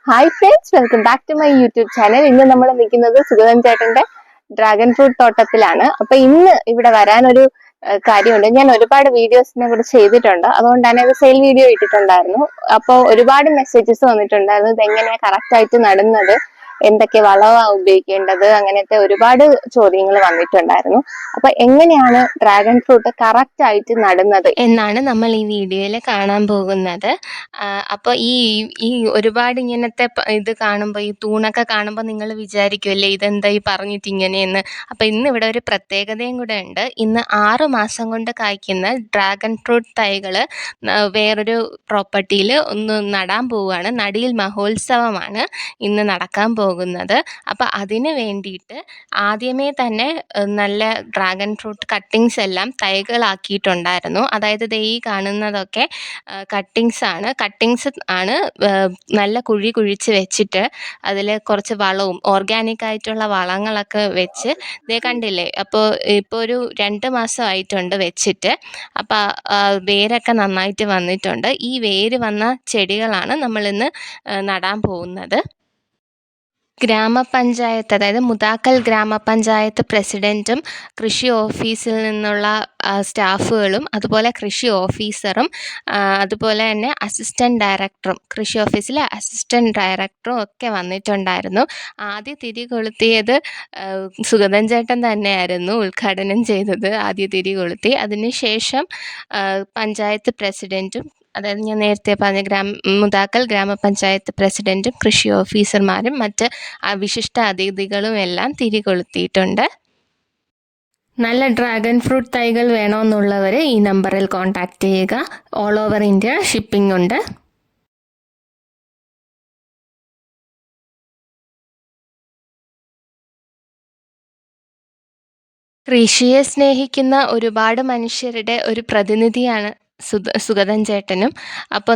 Hi friends, welcome back to my YouTube channel. ഇന്ന് നമ്മൾ നിൽക്കുന്നത് സുഗതൻ ചേട്ടന്റെ ഡ്രാഗൺ ഫ്രൂട്ട് തോട്ടത്തിലാണ്. അപ്പൊ ഇന്ന് ഇവിടെ വരാനൊരു കാര്യമുണ്ട്. ഞാൻ ഒരുപാട് വീഡിയോസിനെ കുറിച്ച് ചെയ്തിട്ടുണ്ട്, അതുകൊണ്ട് തന്നെ അത് സെയിൽ വീഡിയോ ഇട്ടിട്ടുണ്ടായിരുന്നു. അപ്പോൾ ഒരുപാട് മെസ്സേജസ് വന്നിട്ടുണ്ടായിരുന്നു, ഇത് എങ്ങനെയാ കറക്റ്റ് ആയിട്ട് നടുന്നത്, എന്തൊക്കെ വളമാണ് ഉപയോഗിക്കേണ്ടത്, അങ്ങനത്തെ ഒരുപാട് ചോദ്യങ്ങൾ വന്നിട്ടുണ്ടായിരുന്നു. അപ്പൊ എങ്ങനെയാണ് ഡ്രാഗൺ ഫ്രൂട്ട് കറക്റ്റ് ആയിട്ട് നടുന്നത് എന്നാണ് നമ്മൾ ഈ വീഡിയോയിൽ കാണാൻ പോകുന്നത്. അപ്പോൾ ഈ ഒരുപാട് ഇങ്ങനത്തെ ഇത് കാണുമ്പോൾ, ഈ തൂണൊക്കെ കാണുമ്പോൾ നിങ്ങൾ വിചാരിക്കുമല്ലേ ഇതെന്താ ഈ പറഞ്ഞിട്ട് ഇങ്ങനെയെന്ന്. അപ്പോൾ ഇന്ന് ഇവിടെ ഒരു പ്രത്യേകതയും കൂടെ ഉണ്ട്. ഇന്ന് 6 മാസം കൊണ്ട് കായ്ക്കുന്ന ഡ്രാഗൺ ഫ്രൂട്ട് തൈകൾ വേറൊരു പ്രോപ്പർട്ടിയിൽ ഒന്ന് നടാൻ പോവുകയാണ്. നടിയിൽ മഹോത്സവമാണ് ഇന്ന് നടക്കാൻ പോകുന്നത്. അപ്പോൾ അതിന് വേണ്ടിയിട്ട് ആദ്യമേ തന്നെ നല്ല ഡ്രാഗൺ ഫ്രൂട്ട് കട്ടിങ്സ് എല്ലാം തൈകളാക്കിയിട്ടുണ്ടായിരുന്നു. അതായത് ഈ കാണുന്നതൊക്കെ കട്ടിങ്സ് ആണ്. നല്ല കുഴി കുഴിച്ച് വെച്ചിട്ട് അതിൽ കുറച്ച് വളവും ഓർഗാനിക് ആയിട്ടുള്ള വളങ്ങളൊക്കെ വെച്ച് കണ്ടില്ലേ. അപ്പോൾ ഇപ്പോൾ ഒരു 2 മാസമായിട്ടുണ്ട് വെച്ചിട്ട്. അപ്പോൾ വേരൊക്കെ നന്നായിട്ട് വന്നിട്ടുണ്ട്. ഈ വേര് വന്ന ചെടികളാണ് നമ്മളിന്ന് നടാൻ പോകുന്നത്. ഗ്രാമപഞ്ചായത്ത്, അതായത് മുതാക്കൽ ഗ്രാമപഞ്ചായത്ത് പ്രസിഡൻറ്റും കൃഷി ഓഫീസിൽ നിന്നുള്ള സ്റ്റാഫുകളും, അതുപോലെ കൃഷി ഓഫീസറും, അതുപോലെ തന്നെ അസിസ്റ്റൻറ്റ് ഡയറക്ടറും, കൃഷി ഓഫീസിലെ അസിസ്റ്റൻറ്റ് ഡയറക്ടറും ഒക്കെ വന്നിട്ടുണ്ടായിരുന്നു. ആദ്യ തിരി കൊളുത്തിയത് സുഗതൻ ചേട്ടൻ തന്നെയായിരുന്നു ഉദ്ഘാടനം ചെയ്തത്. ആദ്യ തിരി കൊളുത്തി. അതിനുശേഷം പഞ്ചായത്ത് പ്രസിഡൻറ്റും, അതായത് ഞാൻ നേരത്തെ പറഞ്ഞ മുതാക്കൽ ഗ്രാമപഞ്ചായത്ത് പ്രസിഡൻറ്റും കൃഷി ഓഫീസർമാരും മറ്റ് വിശിഷ്ട അതിഥികളും എല്ലാം തിരി കൊളുത്തിയിട്ടുണ്ട്. നല്ല ഡ്രാഗൺ ഫ്രൂട്ട് തൈകൾ വേണമെന്നുള്ളവർ ഈ നമ്പറിൽ കോൺടാക്റ്റ് ചെയ്യുക. ഓൾ ഓവർ ഇന്ത്യ ഷിപ്പിംഗ് ഉണ്ട്. കൃഷിയെ സ്നേഹിക്കുന്ന ഒരുപാട് മനുഷ്യരുടെ ഒരു പ്രതിനിധിയാണ് സുഗതൻ ചേട്ടനും. അപ്പോൾ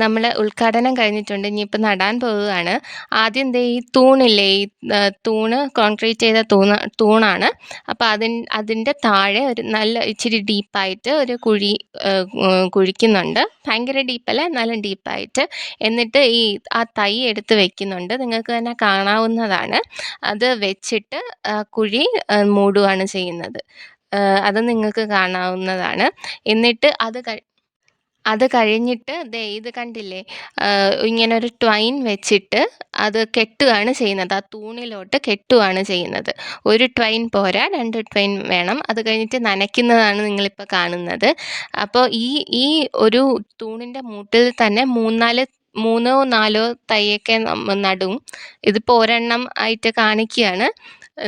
നമ്മളെ ഉദ്ഘാടനം കഴിഞ്ഞിട്ടുണ്ട്, ഇനിയിപ്പോൾ നടാൻ പോവുകയാണ്. ആദ്യം ഈ തൂണില്ലേ, ഈ തൂണ് കോൺക്രീറ്റ് ചെയ്ത തൂണാണ്. അപ്പോൾ അതിൻ്റെ താഴെ ഒരു നല്ല ഇച്ചിരി ഡീപ്പായിട്ട് ഒരു കുഴി കുഴിക്കുന്നുണ്ട്. ഭയങ്കര ഡീപ്പല്ല, എന്നാലും ഡീപ്പായിട്ട്. എന്നിട്ട് ആ തൈ എടുത്ത് വെക്കുന്നുണ്ട്. നിങ്ങൾക്ക് തന്നെ കാണാവുന്നതാണ്. അത് വെച്ചിട്ട് കുഴി മൂടുകയാണ് ചെയ്യുന്നത്. അത് നിങ്ങൾക്ക് കാണാവുന്നതാണ്. എന്നിട്ട് അത് കഴിഞ്ഞിട്ട് ഇത് കണ്ടില്ലേ, ഇങ്ങനെ ഒരു ട്വൈൻ വെച്ചിട്ട് അത് കെട്ടുകയാണ് ചെയ്യുന്നത്. ആ തൂണിലോട്ട് കെട്ടുകയാണ് ചെയ്യുന്നത്. ഒരു ട്വൈൻ പോരാ, 2 ട്വൈൻ വേണം. അത് കഴിഞ്ഞിട്ട് നനയ്ക്കുന്നതാണ് നിങ്ങളിപ്പോൾ കാണുന്നത്. അപ്പോൾ ഈ ഒരു തൂണിൻ്റെ മൂട്ടിൽ തന്നെ 3 4 തൈയൊക്കെ നടും. ഇതിപ്പോൾ ഒരെണ്ണം ആയിട്ട് കാണിക്കുകയാണ്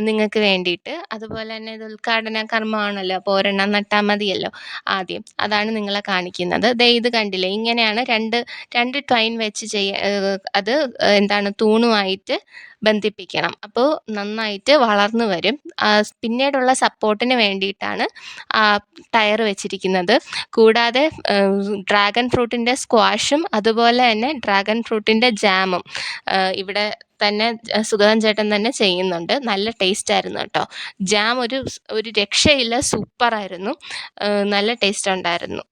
നിങ്ങൾക്ക് വേണ്ടിയിട്ട്. അതുപോലെ തന്നെ ഇത് ഉദ്ഘാടന കർമ്മമാണല്ലോ, അപ്പോൾ ഒരെണ്ണം നട്ടാൽ മതിയല്ലോ ആദ്യം. അതാണ് നിങ്ങളെ കാണിക്കുന്നത്. ഇത് കണ്ടില്ലേ, ഇങ്ങനെയാണ് രണ്ട് ട്വൈൻ വെച്ച് അത് തൂണുമായിട്ട് ബന്ധിപ്പിക്കണം. അപ്പോൾ നന്നായിട്ട് വളർന്നു വരും. പിന്നീടുള്ള സപ്പോർട്ടിന് വേണ്ടിയിട്ടാണ് ടയർ വെച്ചിരിക്കുന്നത്. കൂടാതെ ഡ്രാഗൺ ഫ്രൂട്ടിൻ്റെ സ്ക്വാഷും അതുപോലെ തന്നെ ഡ്രാഗൺ ഫ്രൂട്ടിൻ്റെ ജാമും ഇവിടെ തന്നെ സുഗതൻ ചേട്ടൻ തന്നെ ചെയ്യുന്നുണ്ട്. നല്ല ടേസ്റ്റ് ആയിരുന്നു കേട്ടോ. ജാം ഒരു രക്ഷയില്ല, സൂപ്പറായിരുന്നു. നല്ല ടേസ്റ്റ് ഉണ്ടായിരുന്നു.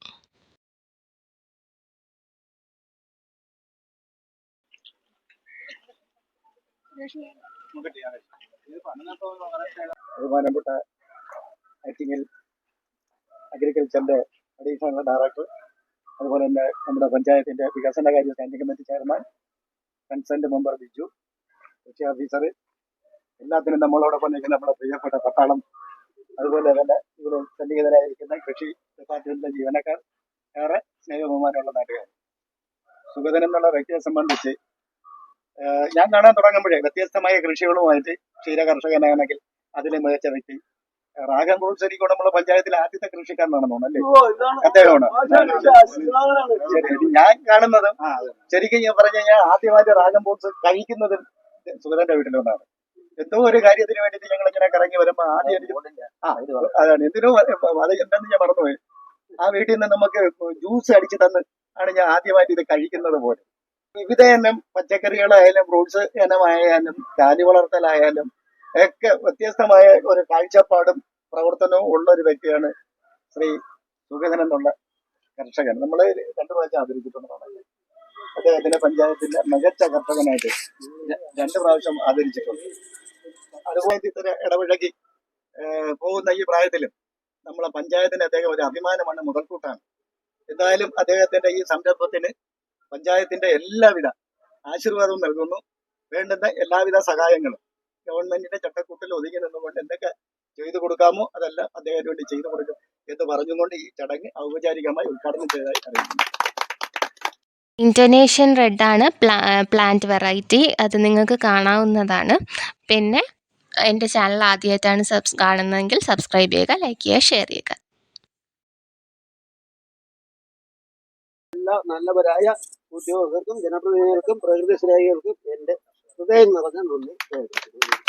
ബഹുമാനപ്പെട്ട ആറ്റിങ്ങൽ അഗ്രികൾച്ചറിന്റെ അഡീഷണൽ ഡയറക്ടർ, അതുപോലെ തന്നെ നമ്മുടെ പഞ്ചായത്തിന്റെ വികസനകാര്യ സ്റ്റാൻഡിംഗ് കമ്മിറ്റി ചെയർമാൻ, കൺസെന്റ് മെമ്പർ ബിജു, കൃഷി ഓഫീസർ, എല്ലാത്തിനും നമ്മളോടൊപ്പം നിൽക്കുന്ന നമ്മുടെ പ്രിയപ്പെട്ട പട്ടാളം, അതുപോലെ തന്നെ ഇവിടെ സന്നിഹിതരായിരിക്കുന്ന കൃഷി ഡിപ്പാർട്ട്മെന്റിലെ ജീവനക്കാർ, ഏറെ സ്നേഹബഹുമാനമുള്ള നാട്ടുകാർ. സുഗതൻ എന്നുള്ള വ്യക്തിയെ സംബന്ധിച്ച് ഞാൻ കാണാൻ തുടങ്ങുമ്പോഴേ വ്യത്യസ്തമായ കൃഷികളുമായിട്ട് ക്ഷീര കർഷകനാണെങ്കിൽ അതിലെ മികച്ച വ്യക്തി. ഡ്രാഗൺ ഫ്രൂട്ട് ശരിക്കും നമ്മുടെ പഞ്ചായത്തിലെ ആദ്യത്തെ കൃഷിക്കാരനാണെന്ന് തോന്നുന്നല്ലേ, അദ്ദേഹമാണ്. ഞാൻ കാണുന്നത് ശരിക്കും ഞാൻ പറഞ്ഞു കഴിഞ്ഞാൽ ആദ്യമായിട്ട് ഡ്രാഗൺ ഫ്രൂട്ട്സ് കഴിക്കുന്നതും സുഗതന്റെ വീട്ടിൽ നിന്നാണ്. എന്തോ ഒരു കാര്യത്തിന് വേണ്ടിയിട്ട് ഞങ്ങൾ ഇങ്ങനെ കറങ്ങി വരുമ്പോ ആദ്യം അതാണ് എന്തിനോ അത് എന്തെന്ന് ഞാൻ മറന്നുപോയി. ആ വീട്ടിൽ നിന്ന് നമുക്ക് ജ്യൂസ് അടിച്ചു തന്ന് ആണ് ഞാൻ ആദ്യമായിട്ട് ഇത് കഴിക്കുന്നത് പോലെ. വിവിധ ഇനം പച്ചക്കറികളായാലും ഫ്രൂട്ട്സ് ഇനമായാലും കാലി വളർത്തലായാലും ഒക്കെ വ്യത്യസ്തമായ ഒരു കാഴ്ചപ്പാടും പ്രവർത്തനവും ഉള്ള ഒരു വ്യക്തിയാണ് ശ്രീ സുഗതൻ എന്നുള്ള കർഷകൻ. നമ്മള് 2 പ്രാവശ്യം ആദരിച്ചിട്ടുള്ളതാണ്. അദ്ദേഹത്തിനെ പഞ്ചായത്തിന്റെ മികച്ച കർഷകനായിട്ട് 2 പ്രാവശ്യം ആദരിച്ചിട്ടുണ്ട്. അതുപോലെ ഇത്തരം ഇടപഴകി പോകുന്ന ഈ പ്രായത്തിലും നമ്മളെ പഞ്ചായത്തിന് അദ്ദേഹം ഒരു അഭിമാനമാണ്, മുതൽക്കൂട്ടാണ്. എന്തായാലും അദ്ദേഹത്തിന്റെ ഈ സംരംഭത്തിന് പഞ്ചായത്തിന്റെ എല്ലാവിധ ആശീർവാദവും നൽകുന്നു. വേണ്ടുന്ന എല്ലാവിധ സഹായങ്ങളും ഗവൺമെന്റിന്റെ ചട്ടക്കൂട്ടിൽ ഒതുങ്ങി നിന്നുകൊണ്ട് എന്തൊക്കെ ചെയ്തു കൊടുക്കാമോ അതെല്ലാം അദ്ദേഹത്തിന് വേണ്ടി ചെയ്തു കൊടുക്കും എന്ന് പറഞ്ഞുകൊണ്ട് ഈ ചടങ്ങ് ഔപചാരികമായി ഉദ്ഘാടനം ചെയ്തതായി അറിയിക്കുന്നു. ഇന്തോനേഷ്യൻ റെഡാണ് പ്ലാന്റ് വെറൈറ്റി. അത് നിങ്ങൾക്ക് കാണാവുന്നതാണ്. പിന്നെ എൻ്റെ ചാനൽ ആദ്യമായിട്ടാണ് കാണുന്നതെങ്കിൽ സബ്സ്ക്രൈബ് ചെയ്യുക, ലൈക്ക് ചെയ്യുക, ഷെയർ ചെയ്യുക. എല്ലാ നല്ലവരായ ഉദ്യോഗസ്ഥർക്കും ജനപ്രതിനിധികൾക്കും പ്രകൃതി സ്നേഹികൾക്കും എൻ്റെ ഹൃദയം നിറഞ്ഞ നന്ദി രേഖപ്പെടുത്തുന്നു.